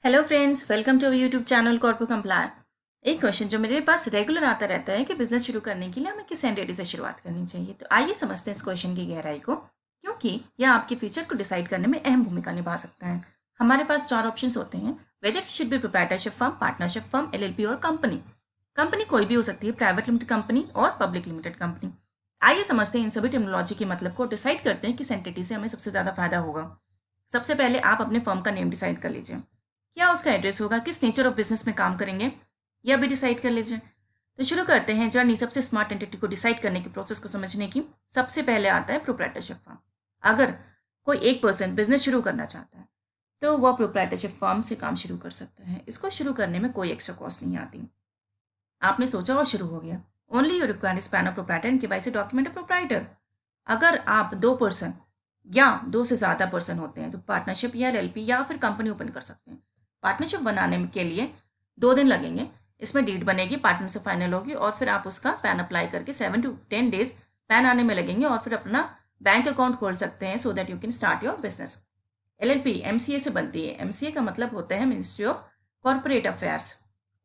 Hello friends, welcome to our YouTube channel Corpo Complier. एक question जो मेरे पास regular आता रहता है कि बिजनेस शुरू करने के लिए हमें किस एंटिटी से शुरुआत करनी चाहिए। तो आइए समझते हैं इस क्वेश्चन की गहराई को, क्योंकि यह आपके फ्यूचर को डिसाइड करने में अहम भूमिका निभा सकता है। हमारे पास चार ऑप्शंस होते हैं, whether it should be proprietorship firm, partnership firm, LLP और कंपनी। कंपनी कोई भी हो सकती है, प्राइवेट लिमिटेड कंपनी और पब्लिक लिमिटेड कंपनी। आइए समझते हैं इन सभी टेक्नोलॉजी के मतलब को, डिसाइड करते हैं किस एंटिटी से हमें सबसे ज़्यादा फायदा होगा। सबसे पहले आप अपने फर्म का नेम डिसाइड कर लीजिए। क्या उसका एड्रेस होगा, किस नेचर ऑफ बिजनेस में काम करेंगे, यह भी डिसाइड कर लीजिए। तो शुरू करते हैं जर्नी सबसे स्मार्ट एंटिटी को डिसाइड करने के प्रोसेस को समझने की। सबसे पहले आता है प्रोप्राइटरशिप फर्म। अगर कोई एक पर्सन बिजनेस शुरू करना चाहता है तो वह प्रोप्राइटरशिप फर्म से काम शुरू कर सकता है। इसको शुरू करने में कोई एक्स्ट्रा कॉस्ट नहीं आती। आपने सोचा और शुरू हो गया। Only you require span of proprietor and KYC document of proprietor. अगर आप दो पर्सन या दो से ज़्यादा पर्सन होते हैं तो पार्टनरशिप या एलएलपी या फिर कंपनी ओपन कर सकते हैं। पार्टनरशिप बनाने के लिए 2 दिन लगेंगे। इसमें डीड बनेगी, पार्टनरशिप फाइनल होगी और फिर आप उसका पैन अप्लाई करके 7 to 10 डेज पैन आने में लगेंगे और फिर अपना बैंक अकाउंट खोल सकते हैं so that you can start your business. LLP MCA से बनती है। एमसीए का मतलब होता है ministry of corporate affairs.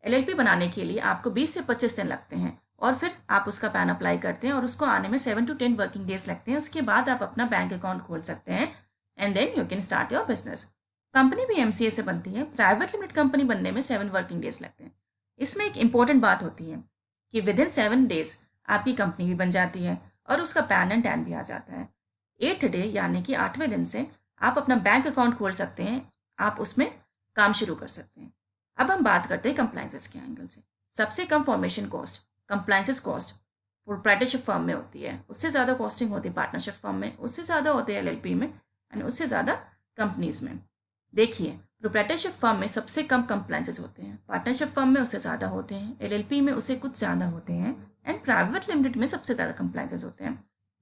LLP बनाने के लिए आपको 20 से 25 दिन लगते हैं और फिर आप उसका पैन अप्लाई करते हैं और उसको आने में 7 to 10 वर्किंग डेज लगते हैं। उसके बाद आप अपना बैंक अकाउंट खोल सकते हैं and then you can start your business. Company भी एमसीए से बनती है। प्राइवेट लिमिटेड कंपनी बनने में 7 वर्किंग डेज लगते हैं। इसमें एक इंपॉर्टेंट बात होती है कि विद इन 7 डेज आपकी कंपनी भी बन जाती है और उसका पैन एंड टैन भी आ जाता है। 8th डे यानी कि 8वें दिन से आप अपना बैंक अकाउंट खोल सकते हैं, आप उसमें काम शुरू कर सकते हैं। अब हम बात करते हैं कंप्लाइंसेस के एंगल से। सबसे कम formation cost, compliances cost proprietorship firm में होती है। उससे ज़्यादा कॉस्टिंग होती है पार्टनरशिप फर्म में, उससे ज़्यादा होती है एलएलपी में एंड उससे ज़्यादा कंपनीज में। देखिए, प्रोप्राइटरशिप फर्म में सबसे कम कंप्लाइंसेस होते हैं, पार्टनरशिप फर्म में उससे ज़्यादा होते हैं, एलएलपी में उससे कुछ ज़्यादा होते हैं एंड प्राइवेट लिमिटेड में सबसे ज़्यादा कंप्लाइंसेस होते हैं।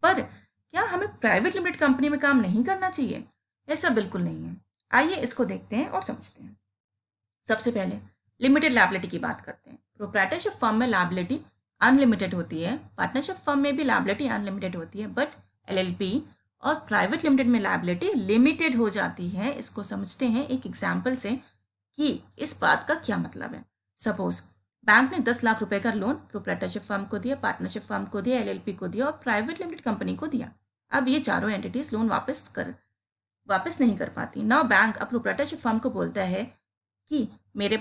पर क्या हमें प्राइवेट लिमिटेड कंपनी में काम नहीं करना चाहिए? ऐसा बिल्कुल नहीं है। आइए इसको देखते हैं और समझते हैं। सबसे पहले लिमिटेड लायबिलिटी की बात करते हैं। प्रोप्राइटरशिप फर्म में लायबिलिटी अनलिमिटेड होती है, पार्टनरशिप फर्म में भी लायबिलिटी अनलिमिटेड होती है, बट एलएलपी और प्राइवेट लिमिटेड में लायबिलिटी लिमिटेड हो जाती है। इसको समझते हैं एक एग्जाम्पल से कि इस बात का क्या मतलब है। सपोज बैंक ने 10 लाख रुपए का लोन प्रोप्राइटरशिप फर्म को दिया, पार्टनरशिप फर्म को दिया, एलएलपी को दिया और प्राइवेट लिमिटेड कंपनी को दिया। अब ये चारों एंटिटीज लोन वापस नहीं कर पाती। नाउ बैंक अब प्रोप्राइटरशिप फर्म को बोलता है कि मेरे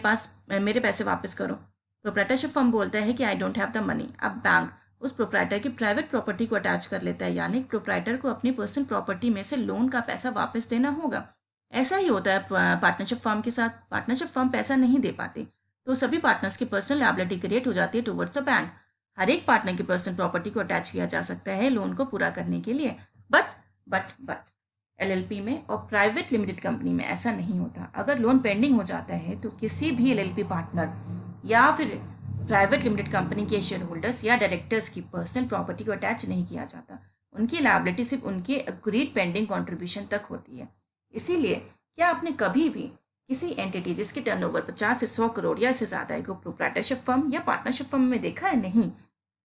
पैसे वापस करो। प्रोप्राइटरशिप फर्म बोलता है कि I don't have the money. अब बैंक उस प्रोप्राइटर की प्राइवेट प्रॉपर्टी को अटैच कर लेता है, यानी प्रोप्राइटर को अपनी पर्सनल प्रॉपर्टी में से लोन का पैसा वापस देना होगा। ऐसा ही होता है पार्टनरशिप फर्म के साथ। पार्टनरशिप फर्म पैसा नहीं दे पाती तो सभी पार्टनर्स की पर्सनल लायबिलिटी क्रिएट हो जाती है टुवर्ड्स अ बैंक। हर एक पार्टनर की पर्सनल प्रॉपर्टी को अटैच किया जा सकता है लोन को पूरा करने के लिए। बट एलएलपी में और प्राइवेट लिमिटेड कंपनी में ऐसा नहीं होता। अगर लोन पेंडिंग हो जाता है तो किसी भी एलएलपी पार्टनर या फिर प्राइवेट लिमिटेड कंपनी के शेयर होल्डर्स या डायरेक्टर्स की पर्सनल प्रॉपर्टी को अटैच नहीं किया जाता। उनकी लायबिलिटी सिर्फ उनके अग्रीड पेंडिंग कॉन्ट्रीब्यूशन तक होती है। इसीलिए क्या आपने कभी भी किसी एंटिटी जिसकी टर्नओवर 50 से 100 करोड़ या इससे ज़्यादा है को प्रोप्राइटरशिप फर्म या पार्टनरशिप फर्म में देखा है? नहीं,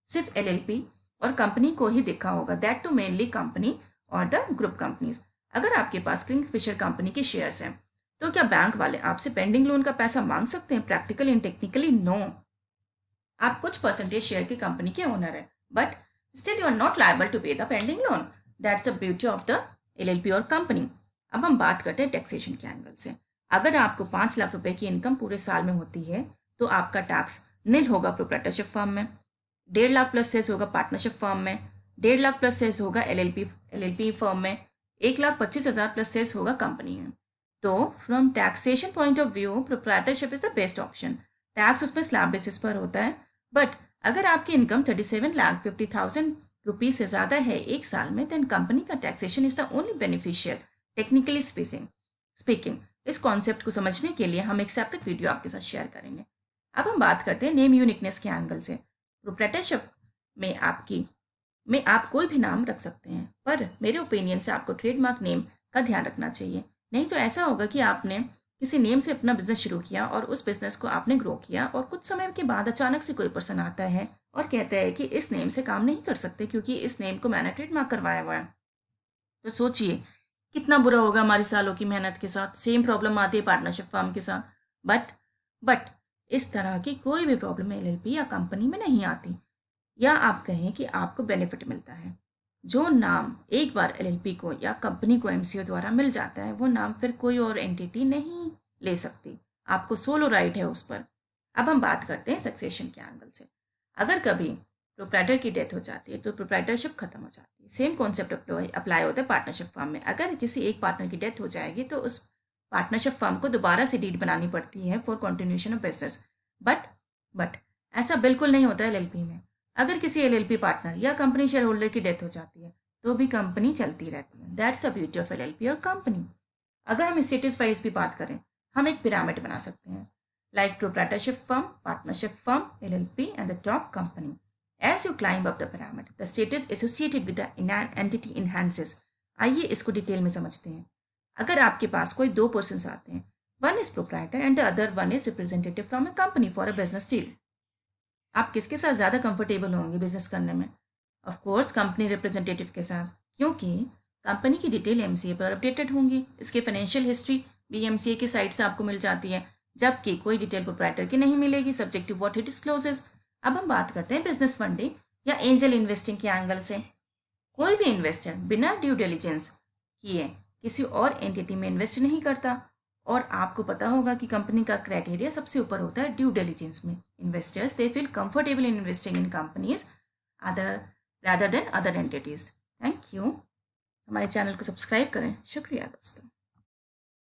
सिर्फ एलएलपी और कंपनी को ही देखा होगा, दैट टू मेनली कंपनी और द ग्रुप कंपनीज। अगर आपके पास किंगफिशर कंपनी के शेयर्स हैं तो क्या बैंक वाले आपसे पेंडिंग लोन का पैसा मांग सकते हैं? Practically and technically no. आप कुछ परसेंटेज शेयर की कंपनी के ओनर है, but still you are not liable to pay the pending loan. That's the beauty of the LLP और कंपनी। अब हम बात करते हैं टैक्सेशन के एंगल से। अगर आपको 5 लाख रुपए की इनकम पूरे साल में होती है तो आपका टैक्स नील होगा प्रोप्राइटरशिप फर्म में, 1.5 लाख प्लस सेस होगा पार्टनरशिप फर्म में, 1.5 लाख प्लस सेस होगा एलएलपी फर्म में, 1,25,000 प्लस सेस होगा कंपनी में। तो from taxation point of view proprietorship is the best option. Tax उसमें स्लैब बेसिस पर होता है, बट अगर आपकी इनकम 37,50,000 रुपीज से ज़्यादा है एक साल में, देन कंपनी का taxation is the only beneficial technically speaking. इस कॉन्सेप्ट को समझने के लिए हम एक सेपरेट वीडियो आपके साथ शेयर करेंगे। अब हम बात करते हैं नेम यूनिकनेस के एंगल से। प्रोप्राइटरशिप में आप कोई भी नाम रख सकते हैं, पर मेरे ओपिनियन से आपको ट्रेडमार्क नेम का ध्यान रखना चाहिए। नहीं तो ऐसा होगा कि आपने किसी नेम से अपना बिजनेस शुरू किया और उस बिजनेस को आपने ग्रो किया और कुछ समय के बाद अचानक से कोई पर्सन आता है और कहता है कि इस नेम से काम नहीं कर सकते क्योंकि इस नेम को मैंने ट्रेडमार्क करवाया हुआ है। तो सोचिए कितना बुरा होगा हमारी सालों की मेहनत के साथ। सेम प्रॉब्लम आती है पार्टनरशिप फर्म के साथ। बट इस तरह की कोई भी प्रॉब्लम एलएलपी या कंपनी में नहीं आती, या आप कहें कि आपको बेनिफिट मिलता है। जो नाम एक बार एलएलपी को या कंपनी को एमसीओ द्वारा मिल जाता है, वो नाम फिर कोई और एंटिटी नहीं ले सकती। आपको सोलो राइट है उस पर। अब हम बात करते हैं सक्सेशन के एंगल से। अगर कभी प्रोप्राइटर की डेथ हो जाती है तो प्रोप्राइटरशिप खत्म हो जाती है। सेम कॉन्सेप्ट अप्लाई होता है पार्टनरशिप फर्म में। अगर किसी एक पार्टनर की डेथ हो जाएगी तो उस पार्टनरशिप फर्म को दोबारा से डीड बनानी पड़ती है for continuation of business. But ऐसा बिल्कुल नहीं होता है एलएलपी में। अगर किसी एलएलपी पार्टनर या कंपनी शेयर होल्डर की डेथ हो जाती है तो भी कंपनी चलती रहती है। That's a beauty of LLP और कंपनी। अगर हम स्टेटस वाइज भी बात करें, हम एक पिरामिड बना सकते हैं, like proprietorship firm, partnership firm, LLP, and the top company. As you climb up the pyramid, the status associated with the entity enhances. आइए इसको डिटेल में समझते हैं। अगर आपके पास कोई दो पर्सन आते हैं, one is proprietor and the other one is representative from a company for a business deal, आप किसके साथ ज़्यादा कंफर्टेबल होंगे बिजनेस करने में? ऑफ कोर्स कंपनी रिप्रेजेंटेटिव के साथ, क्योंकि कंपनी की डिटेल एमसीए पर अपडेटेड होंगी। इसके फाइनेंशियल हिस्ट्री भी एमसीए की साइट से आपको मिल जाती है, जबकि कोई डिटेल प्रोप्राइटर की नहीं मिलेगी, subject to what he discloses. अब हम बात करते हैं बिजनेस फंडिंग या एंजल इन्वेस्टिंग के एंगल से। कोई भी इन्वेस्टर बिना ड्यू डिलिजेंस किए किसी और एंटिटी में इन्वेस्ट नहीं करता। और आपको पता होगा कि कंपनी का क्राइटेरिया सबसे ऊपर होता है ड्यू डिलिजेंस में। Investors they feel comfortable in investing in companies other rather than other entities. Thank you. हमारे चैनल को सब्सक्राइब करें। शुक्रिया दोस्तों।